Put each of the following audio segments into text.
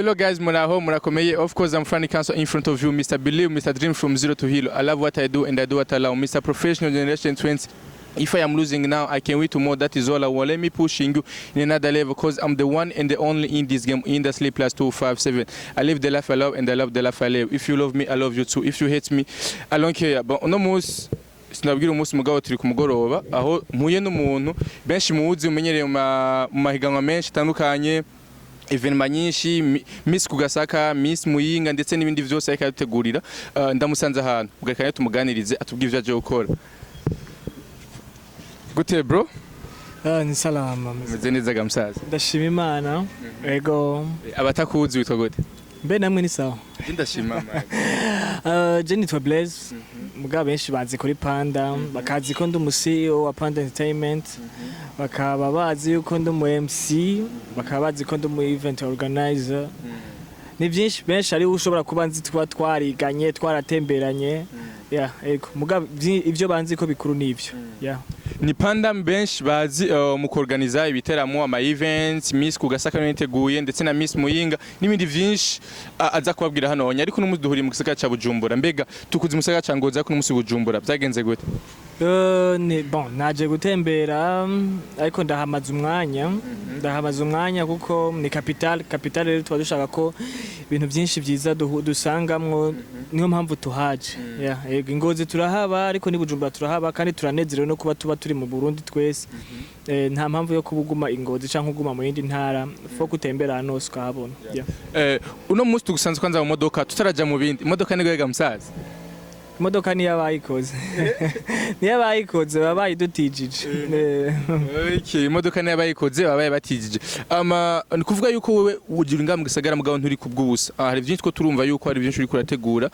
Hello guys, muraho, murakomeye. Of course, I'm Franny Council in front of you, Mr. Believe, Mr. Dream from zero to hero. I love what I do and I do what I love. Mr. Professional Generation 20. If I am losing now, I can win tomorrow. That is all I want. Let me pushing you in another level because I'm the one and the only in this game, in the sleep plus 257. I live the life I love and I love the life I live. If you love me, I love you too. If you hate me, I don't care. But no most. Sinabwira umunsi mugabo turi ku mugoroba aho mpuye n'umuntu benshi muzi umenyereye mu mahiganwa menshi tandukanye evenement nyinshi Miss Kugasaka Miss Muyinga ndetse n'ibindi vyose ariko dutegurira ndamusanze ahantu ugarekanye tumuganirize atubwire ivyo aje gukora. Gute bro? Ni salama. Meze neza gamsaza. Ndashima Imana. Ego. Abatakuzi witwa gute? Mbe namwe ni sawa. Ndashima mama. Je nitwa Blaze. Muga benshi bazi kuri Panda, bakazi ko ndi CEO wa Panda Entertainment. Bakaba bazi yuko ndi mu MC, bakaba bazi ko ndi mu event organizer. Ni byinshi benshi ari ushobora kuba nzi twariganye, twaratemberanye. Yeah, ego. Muga ivyo banzi ko bikuru nivyo. Yeah. Ni Panda benshi bazi mu organiza ibiteramo ama events Miss Kugasaka niteguye ndetse na Miss Muyinga n'ibindi vyinshi aza kubabwira hano onye ariko n'umuzi duhuriye mu gisaka ca Bujumbura mbega tukuzi mu gisaka ca Ngozi ariko n'umusi Bujumbura byagenze gute? Ni bon naje gutembera ariko ndahamaza umwanya kuko ni capital rero twa dushaka ko ibintu byinshi byiza dusangamwo niyo mpamvu tuhaje. Yeah, Ngozi turahaba ariko ni Bujumbura turahaba kandi turanezerewe no kuba tuba turi mu Burundi twese. Nta mpamvu yo kubuguma Ngozi canke uguma mu yindi ntara fo gutembera hano ukahabona. Uno musi tugusanze kwanza mu modoka tutaraja mu bindi imodoka ni gwega musaza. Imodoka ni yabayikoze. Ni yabayikoze babaye dutijije. Okay, imodoka ni yabayikoze babaye batijije. Nikuvuga yuko wewe ugira ingambwe gisagara mugabo nturi kubwubusa. Hari byinshi ko turumva yuko hari byinshi uri kurategura.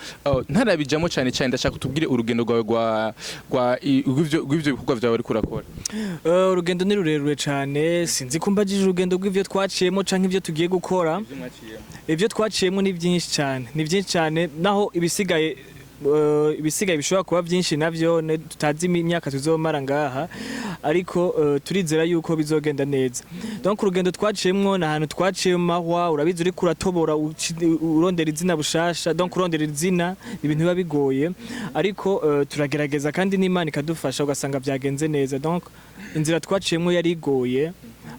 Ntarabijamo cyane ndashaka kutubwire urugendo rwawe gw'ivyo bikorwa byawe uri kurakora. Urugendo ni rurerure cyane sinzi kumbagije urugendo rw'ivyo twaciyemo canke ivyo tugiye gukora. Ivyo twaciyemo ni byinshi cyane naho ibisigaye bishobora kuba byinshi navyo tutazi imyaka tuzomara ngaha ariko turizera yuko bizogenda neza. Donc urugendo twaciyemwo na hantu twaciye mahwa urabizi uri kuratobora urondera izina bushasha donc urondera izina ibintu biba bigoye ariko turagerageza kandi n'Imana ikadufasha ugasanga byagenze neza. Donc inzira twaciyemwo yari igoye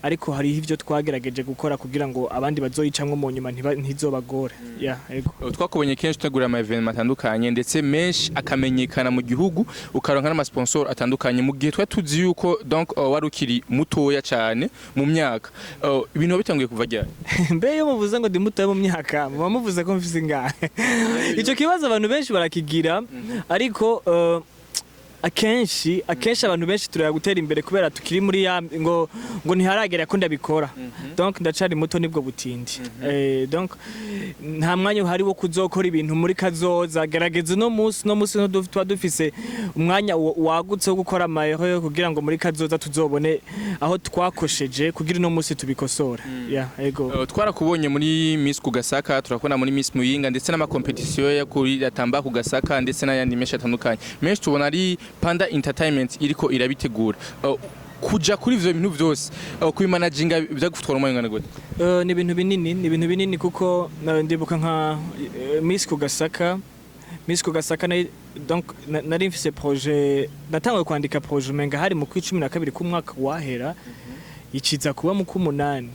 ariko hari ivyo twagerageje gukora kugira ngo abandi bazoyicamwe mu nyuma ntizobagore. Yeah, ego. Twakubonye kenshi tegura ama event atandukanye ndetse menshi akamenyekana mu gihugu ukaronka n'ama sponsor atandukanye mu gihe twatuzi yuko donc warukiri mutoya cyane mu myaka ibintu bitanguye kuva ryari? Mbe yo muvuze ngo ndi mutoya mu myaka muvuze ko mfise ngahe. Ico kibazo abantu benshi barakigira ariko akenshi abantu benshi turaya gutera imbere kubera tukiri muri ngo ntiharagera ko ndabikora. Donc ndacari muto nibwo butindi. Donc nta mwanya uhari wo kuzokora ibintu muri kazoza gerageza no musi twa dufise umwanya wagutse wo gukora amayero kugira ngo muri kazoza tuzobone aho twakosheje kugira no musi tubikosora. Yeah, ego. Twarakubonye muri Miss Kugasaka turakona muri Miss Muyinga ndetse n'ama competition ya kuri atamba Kugasaka ndetse n'ayandi menshi atandukanye. Menshi tubona ari Panda Entertainment iriko irabitegura. Kuja kuri ivyo bintu vyose kubimanaginga byagufutwara umwanya gute? Ni ibintu binini kuko ndibuka nka Miss Kugasaka donc nari mfise projet natangwe kwandika projet menga hari mu 12 ku mwaka wahera iciza kuba mu 8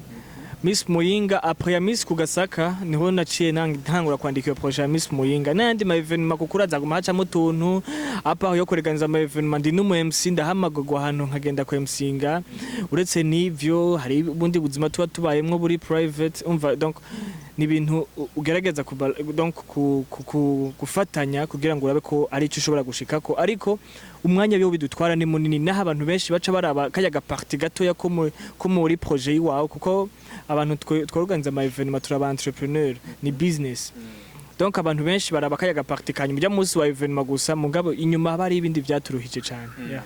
Miss Muyinga après ya Miss Kugasaka niho naciye ntangura kwandika iyo projet ya Miss Muyinga n'andi ma evenement kukuraza gumacha mutuntu apa yo kureganiza ma evenement ndi n'umu MC ndahamagurwa ahantu nkagenda ku MCinga uretse nivyo hari ubundi buzima tuba tubayemwo buri private umva donc ni ibintu ugerageza donc gufatanya kugira ngo urabe ko ari cyo ushobora gushikako ariko umwanya byo bidutwara ni munini naho abantu benshi baca baraba kayaga party gato ya ko muri projet yiwawe kuko abantu tworganiza ama evenement turaba entrepreneur ni business. Donc abantu benshi baraba kayaga party kanyuma bya munsi wa evenement gusa mugabo inyuma bari ibindi byaturuhije cyane. Yeah.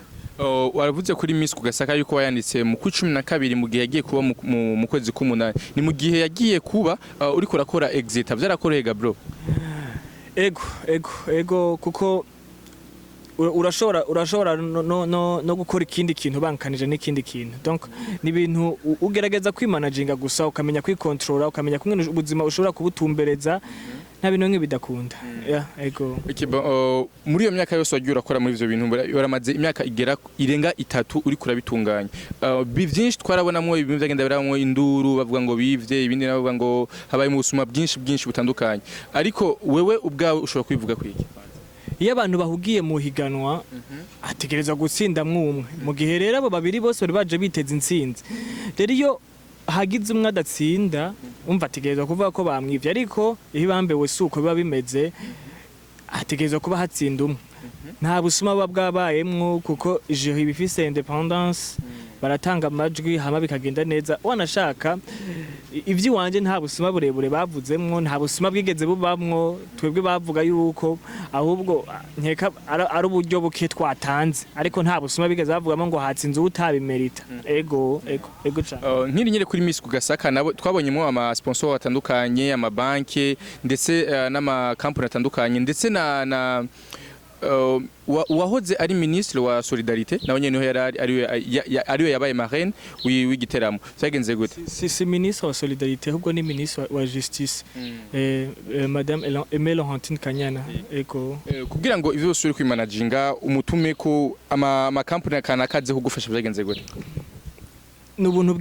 Waravuze kuri Miss Kugasaka yuko wayanditse mu 12 mu gihe yagiye kuba mu kwezi k'umunani ni mu gihe yagiye kuba uri kurakora exit byarakorega bro? Ego kuko urashobora no gukora ikindi kintu bankanije n'ikindi kintu donc ni ibintu ugerageza kwimanaginga gusa ukamenya kwikontrola ukamenya kumwe ubuzima ushobora kubutumbereza nta bintu nk'ibidakunda ego muri iyo myaka yose wagiye urakora muri ivyo bintu uramaze imyaka irenga 3 uri kurabitunganya byinshi twarabonamwo ibintu byagenda biramwo induru bavuga ngo bivye ibindi bavuga ngo habaye mu busuma bwinshi butandukanye ariko wewe ubwawe ushobora kwivuga kwiki iyo abantu bahugiye mu higanwa ategereza gutsinda mwumwe mu gihe rero abo babiri bose bari baje biteza intsinzi rero iyo hagize umwe adatsinda umva ategereza kuvuga ko bamwivye ariko iyo bambewe suko biba bimeze ategereza kuba hatsinda umwe nta busuma buba bwabayemwo kuko ije ibifise independence baratanga amajwi hama bikagenda neza wanashaka ivyi wanje nta busuma burebure bavuzemwo nta busuma bwigeze bubamwo twebwe bavuga yuko ahubwo nkeka ari uburyo buke twatanze ariko nta busuma bigeze bavugamo ngo hatsinze utabimerita ego cyane nkiri nyere kuri Miss Kugasaka nabo twabonyemo ama sponsor batandukanye ama banki ndetse n'ama company atandukanye ndetse na wahoze ari ministre wa solidarité nawe nyene ariwe yabaye marraine w'igiteramo cyagenze gute si ministre wa solidarité ahubwo ni ministre wa justice madame Aimée Laurentine Kanyana eko kugira ngo ivyo usuri kwimanaginga umutume ko ama company kanakaze kugufasha byagenze gute n'ubuntu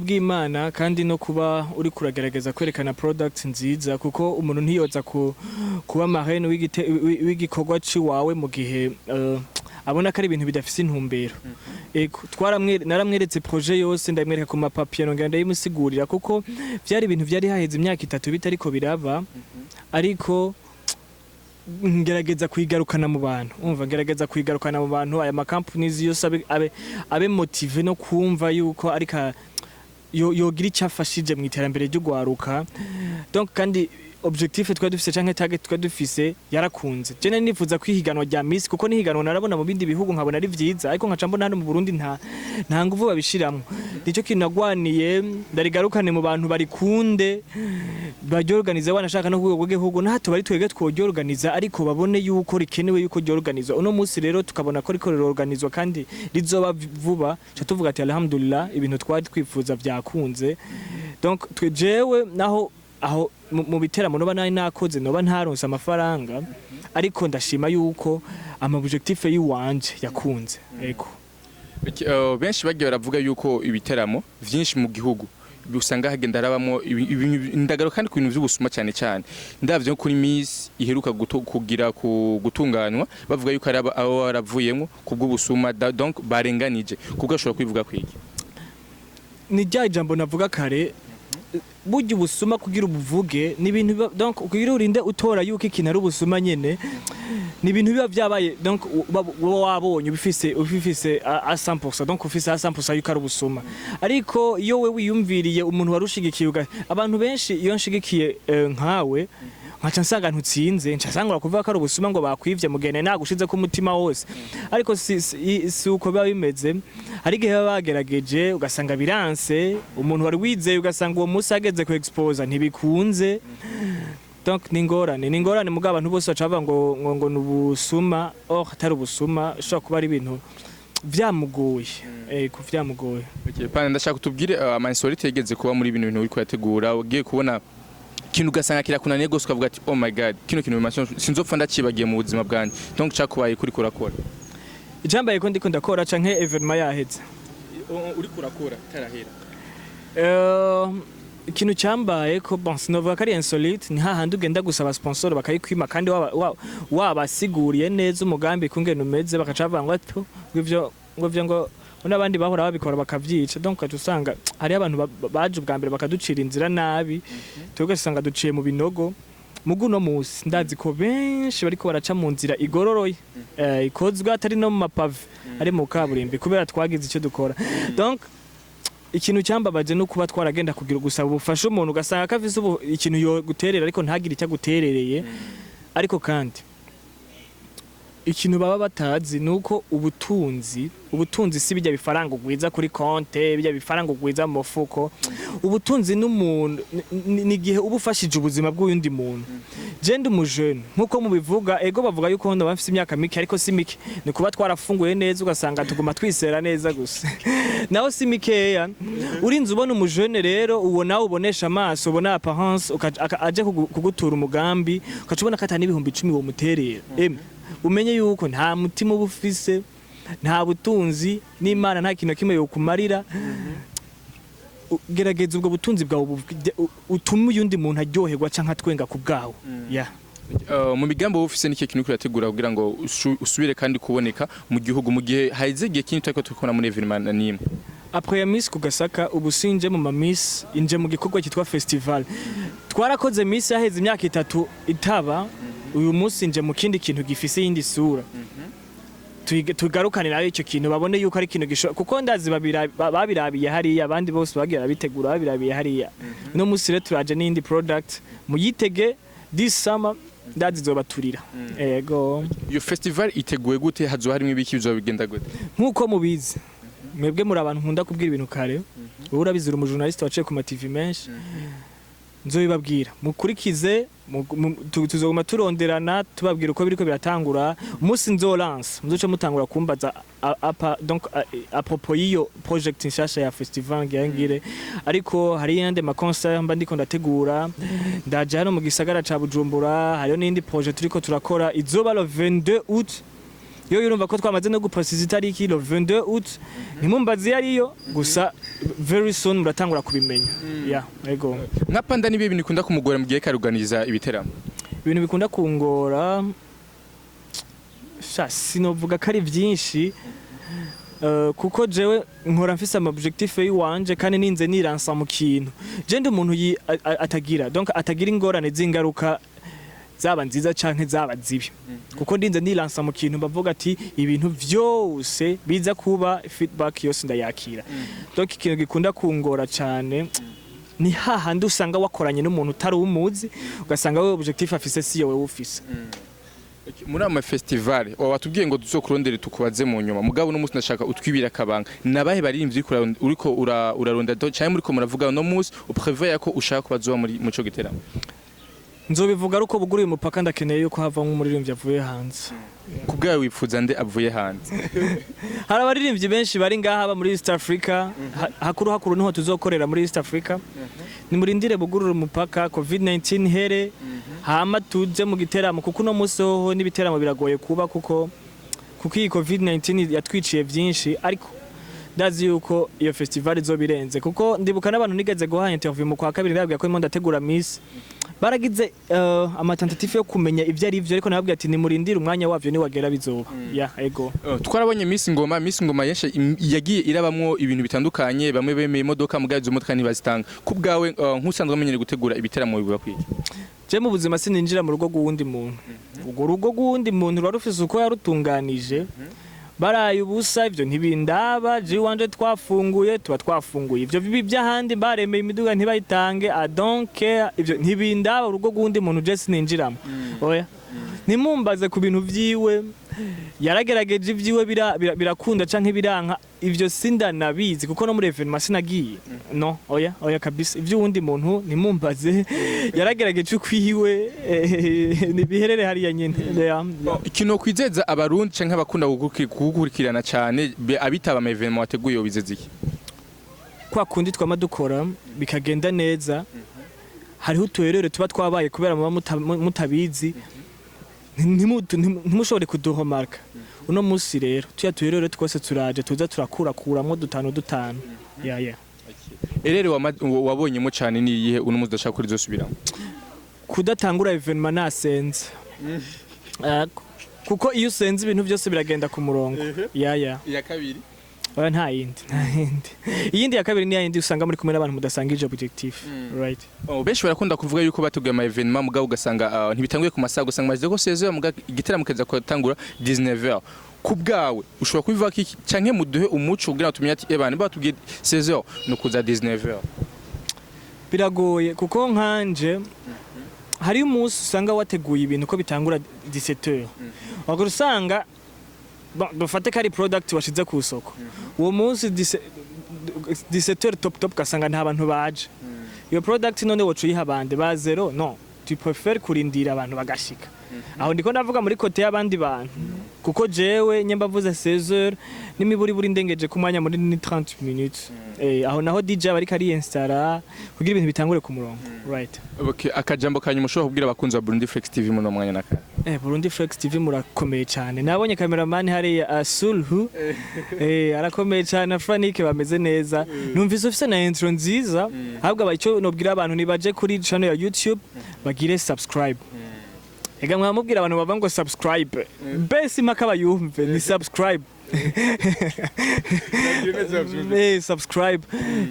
bw'Imana kandi no kuba uri kuragerageza kwerekana product nziza kuko umuntu ntiyoza kuba marraine w'igikorwa ciwawe mu gihe abona ko ari ibintu bidafise intumbero ego naramweretse projet yose ndamwereka ku mapapier no ngenda yimusigurira kuko byari ibintu byari haheze imyaka 3 bitariko biraba ariko ngerageza kwigarukana mu bantu ngerageza kwigarukana mu bantu aya ma companies yose abe motive no kumva yuko arika yogira icyafashije mu iterambere ryo gwaruka donc kandi objectif twa dufise canke target twa dufise yarakunze je nifuza kwihiganwa rya Miss kuko nihiganwa narabona mu bindi bihugu nkabona ari vyiza ariko nkaca mbona hano mu Burundi nta nguvu babishiramwe nico kinagwaniye ndarigarukane mu bantu bari kunde baryorganiza wanashaka no kugwe gihugu nato bari twege tworganiza ariko babone yuko rikenewe yuko ryorganizwa uno munsi rero tukabona ko riko rorganizwa kandi rizoba vuba cyo tuvuga ati alhamdulillah ibintu twari twifuza byakunze donc twejewe naho aho mu biteramo noba nari nakoze noba ntaronse amafaranga ariko ndashima yuko ama objectif yiwanje yakunze ego benshi bagiye baravuga yuko ibiteramo vyinshi mu gihugu usanga hagenda harabamo indagaro kandi ku bintu by'ubusuma cyane ndavyo kuri Miss iheruka kugira gutunganywa bavuga yuko ari abo baravuyemo kubw'ubusuma donc barenganije kubwo ashobora kwivuga kwiki ni rya jambo navuga kare burya ubusuma kugira ubuvuge ni ibintu donc kugira urinde utora yuko ikintu ari ubusuma nyene ni ibintu biba byabaye donc wabonye ubifise a 100% donc ufise a 100% yuko ari ubusuma ariko iyo we wiyumviriye umuntu warushigikiye abantu benshi iyo nshigikiye nkawe nkaca nsanga ntutsinze nsanga kuvuga ko ari ubusuma ngo bakwivye mugene nagushize ku mutima wose ariko si uko biba bimeze hari gihe bagerageje ugasanga biranse umuntu wari wizeye ugasanga uwo musi ageze ku expose ntibikunze donc ningorane mugabo abantu bose bacava ngo nubusuma atari ubusuma shaka kuba ari ibintu vyamugoye kuvyamugoye pana ndashaka kutubwire amainsolite yegeze kuba muri ibintu uri kuyategura ugiye kubona kintu ugasanga kirakunaniye gose ukavuga ati oh my god kino kintu bimasho sinzopfa ndakibagiye mu buzima bwanjye donc cakubaye kuri kurakora ijambaye ko ndiko ndakora canke evenement yaheze uri kurakora tarahera ikintu cyambaye ko bon sinovuga ko ari insolite ni hahandi ugenda gusaba sponsor bakayikwima kandi wabasiguriye neza umugambi kungene umeze bakacavuga ngo ngo n'abandi bahora babikora bakavyica donc usanga hari abantu baje ubwa mbere bakaducira inzira nabi tugasanga duciye mu binogo muguno musi ndazi ko benshi bariko baraca mu nzira igororoye ikozwe atari no mu mapave ari mu kaburimbi kubera twagize icyo dukora donc ikintu cyambabaje no kuba twaragenda kugira gusaba ubufasha umuntu ugasanga kavise ikintu yo guterera ariko ntagire icyo guterereye ariko kandi ikintu baba batazi nuko ubutunzi si bijya bifaranga ugwiza kuri konte bijya bifaranga ugwiza mu mufuko ubutunzi n'umuntu ni gihe uba ufashije ubuzima bw'undi muntu je ndi umujene nkuko mubivuga ego bavuga yuko ndo bafite imyaka mike ariko si mike ni kuba twarafunguye neza ugasanga tuguma twisera neza gusa naho si mikeya urinze ubona umujene rero uwo nawe ubonesha amaso ubona apparence aje kugutura umugambi ukacubona ko atani ibihumbi 10 wo muterera umenye yuko nta mutima uba ufise nta butunzi n'Imana nta kintu kimwe yo kumarira gerageza ubwo butunzi bwawe utuma uyundi muntu aryoherwa canke atwenga ku bwawe mu migambi ufise niki kintu kurategura kugira ngo usubire kandi kuboneka mu gihugu mu gihe haize gihe kintu tako tukona muri evenement nimwe après ya Miss kugasaka ubusinje mu Miss inje mu gikorwa cyitwa festival twarakoze Miss yaheze imyaka 3 itaba uyu munsi nje mu kindi kintu gifise yindi sura tugarukane nayo icyo kintu babone yuko ari kintu gisho kuko ndazi babirabiye hariya abandi bose bagira bitegura babirabiye hariya no musire turaje n'indi product muyitege this summer ndazi zobaturira yego iyo festival iteguye gute hazo harimo ibiki bizobigenda gute nkuko mubizi mwebwe muri abantu nkunda kubwira ibintu kare urabizira umujournaliste waciye ku ma TV menshi nzobibabwira mukurikize tuzoguma turonderana tubabwira uko biriko biratangura umunsi nzolance muzoce mutangura kumbaza donc à propos y'iyo project nshasha ya festival ngire ariko hari yande ma concert mba ndiko ndategura ndaje hano mu gisagara ca Bujumbura hariyo n'indi project turiko turakora izoba le 22 août yo yurumva ko twamaze no guprocess itariki le 22 août nimumbazi yariyo gusa very soon muratangura kubimenya yego nkapanda nibi bintu bikunda kumugora mu gihe karuganiza ibiteramo ibintu bikunda kungora sinovuga kari byinshi kuko jewe nkora mfise ama objectif yiwanje kandi ninze niransa mu kintu je ndi umuntu atagira donc atagira ingorane zingaruka zaba nziza canke zaba zibi kuko ndinze niransa mu kintu bavuga ati ibintu vyose biza kuba feedback yose ndayakira donc ikintu gikunda kungora cyane ni hahandi usanga wakoranye n'umuntu utari umuzi ugasanga wewe objectif afise si yewe ufise muri ama festival watubwiye ngo tuzokurondere tukubaze mu nyuma mugabo no musi ndashaka utwibira kabanga nabahe baririmbyi uriko uraronda cyane muri ko muravuga no musi uprevoya ko ushaka kubazoba muri muco giteramo nzobivuga ruko buguriye umupaka ndakeneye yuko hava nk'umuririmbyi avuye hanze kubgawe wipfuza nde avuye hanze hari abaririmbyi benshi bari ngaha muri East Africa hakuru niho tuzokorera muri East Africa ni murindire bugurura umupaka covid-19 here hama tuje mu giteramo kuko no musi ho n'ibiteramo biragoye kuba kuko iyi covid-19 yatwiciye byinshi ariko ndazi yuko iyo festival izobirenze kuko ndibuka n'abantu nigeze guha interview mu kwa kabiri ndabwiye ko imwe ndategura Miss baragize amatentative yo kumenya ivyo ari ivyo ariko nababwiye ati ni murindire umwanya wavyo ni wagera bizoba ego twarabonye Miss Ngoma yesha yagiye irabamwo ibintu bitandukanye bamwe bemeye imodoka mugazo modoka ntibazitanga kubgawe nkusanzwe amenyere gutegura ibiteramo bivuga kwiki je mu buzima sininjira mu rugo guwundi muntu ubwo rugo guwundi muntu rwarufise uko yarutunganije baraye ubusa ivyo ntibindaba je wanje twafunguye tuba twafunguye ivyo bibi byahandi baremeye imiduga ntibayitange donc ivyo ntibindaba urugo gundi muntu je sininjiramo oya nimumbaze ku bintu vyiwe yaragerageje ivyiwe birakunda canke biranka ivyo sindanabizi kuko no muri evenement sinagiye no oya kabisa ivyo wundi muntu nimumbaze yaragerageje kwiwe nibiherere hariya nyene ikintu kwizeza abarundi canke abakunda gukurikirana cyane abitaba ama evenement wateguye bizeze iki kwa kundi twama dukora bikagenda neza hariho utuherere tuba twabaye kubera mutabizi ntimushobore kuduhomarka uno musi rero tuyaturere twose turaje tuza turakurakuramwo dutanu erere wabonyemo cyane ni iyihe uno musi dashaka kuri zosubiramo kudatangura evenement nasenze kuko iyo usenze ibintu byose biragenda ku murongo ya kabiri nta yindi iyindi ya kabiri ni yindi usanga muri kumwe n'abantu mudasangije objectif right benshi barakunda kuvuga yuko batuguye ama evenement mugabo ugasanga ntibitanguye ku masaha ugasanga maze ko 16h mugabo igiteramo kaza kwatangura 19h kubgawe ushobora kubivuga iki canke muduhe umuco kugira tumenye ati ebane batubwiye 16h no kuza 19h biragoye kuko nkanje hari umunsi usanga wateguye ibintu ko bitangura 17h ahubwo usanga dufate ko ari product washize ku isoko uwo munsi 17h top kasanga nta bantu baje iyo product none wocu yiha bande ba zero no tu préfères kurindira abantu bagashika aho ndiko ndavuga muri kote y'abandi bantu kuko jewe nyemba vuze 16h nimiburi buri ndengeje ku mwanya muri 30 minutes aho naho DJ bari kari installa kugira ibintu bitangure ku murongo right. Okay, akajambo kanyuma ushobora kubwira abakunzi ba Burundi Flex TV muno mwanya naka Burundi Flex TV murakomeye cyane nabonye cameraman hari Sulhu arakomeye cyane Franike bameze neza numvise ufise na intro nziza ahubwo abayico nobwira abantu nibaje kuri channel ya YouTube bagire subscribe ega mwamubwira abantu bava ngo subscribe bese impaka bayumve ni subscribe subscribe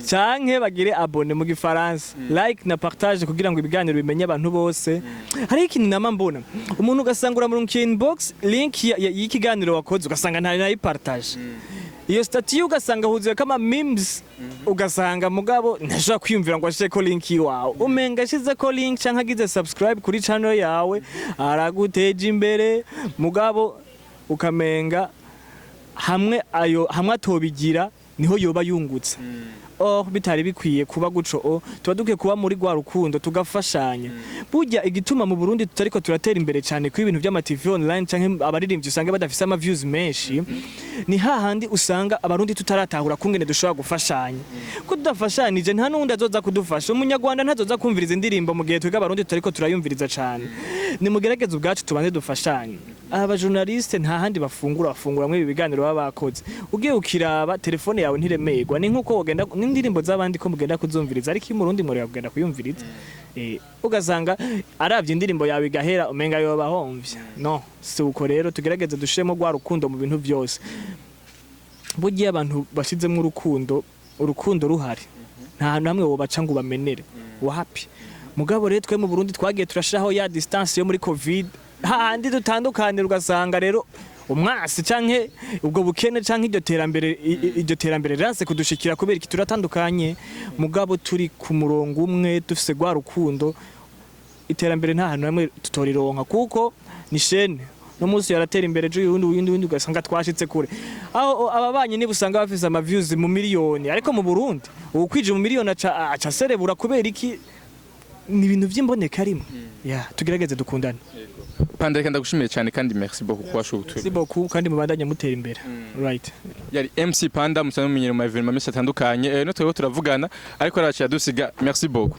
canke bagire abone mu gifaransa like na partage kugira ngo ibiganiro bimenye abantu bose hari ikintu nama mbona umuntu ugasangura mu inbox link y'ikiganiro wakoze ugasanga nta partage iyo statue ugasanga huzuye kama memes ugasanga mugabo ntashobora kwiyumvira ngo ashike ko link yawe umenga shize ko link canke agize subscribe kuri channel yawe araguteje imbere mugabo ukamenga hamwe atobigira niho yoba yungutse bitari bikwiye kuba guco tuba dukwiye kuba muri gwa rukundo tugafashanya burya igituma mu Burundi tutariko turatera imbere cyane ku ibintu by'ama TV online canke abaririmbyi usanga badafise ama views menshi ni hahandi usanga abarundi tutaratahura kungene dushobora gufashanya ko tudafashanije nta nundi azoza kudufasha umunyarwanda ntazoza kumviriza indirimbo mu gihe twiga abarundi tutariko turayumviriza cyane ni mugerageze ubwacu tubanze dufashanye aba journaliste nta handi bafungura mu biganiro baba bakoze ugiye ukiraba telefone yawe ntiremerwa ni nkuko wogenda n'indirimbo z'abandi ko mugenda kuzumviriza ariko imurundi muri yagenda kuyumviriza ugasanga aravye indirimbo yawe igahera umenga yo bahomvye no si uko rero tugerageze dushemo gwa rukundo mu bintu byose bugiye abantu bashizemo urukundo ruhari nta hantu hamwe wo baca ngo bamenere wapi mugabo rero twe mu Burundi twagiye turashiraho ya distance yo muri covid handi dutandukanira ugasanga rero umwasi canke ubwo bukene canke iryo terambere ranse kudushikira kubera iki turatandukanye mugabo turi ku murongo umwe dufise gwa rukundo iterambere nta hantu hamwe tutorironka kuko ni shene no munsi yaratera imbere je yundi ugasanga twashitse kure aho ababanye niba usanga bafise ama views mu miliyoni ariko mu Burundi ukwije mu miliyoni aca serebura kubera iki ni ibintu vy'imbonekarimwe tugerageze dukundane Pandreka ndagushimiye cyane kandi merci beaucoup kwashubutura. Merci beaucoup kandi mubandanye mutera imbere. Right. Yari MC Panda musanzwe mumenyere mu evenement atandukanye. No twego turavugana ariko araciye dusiga. Merci beaucoup.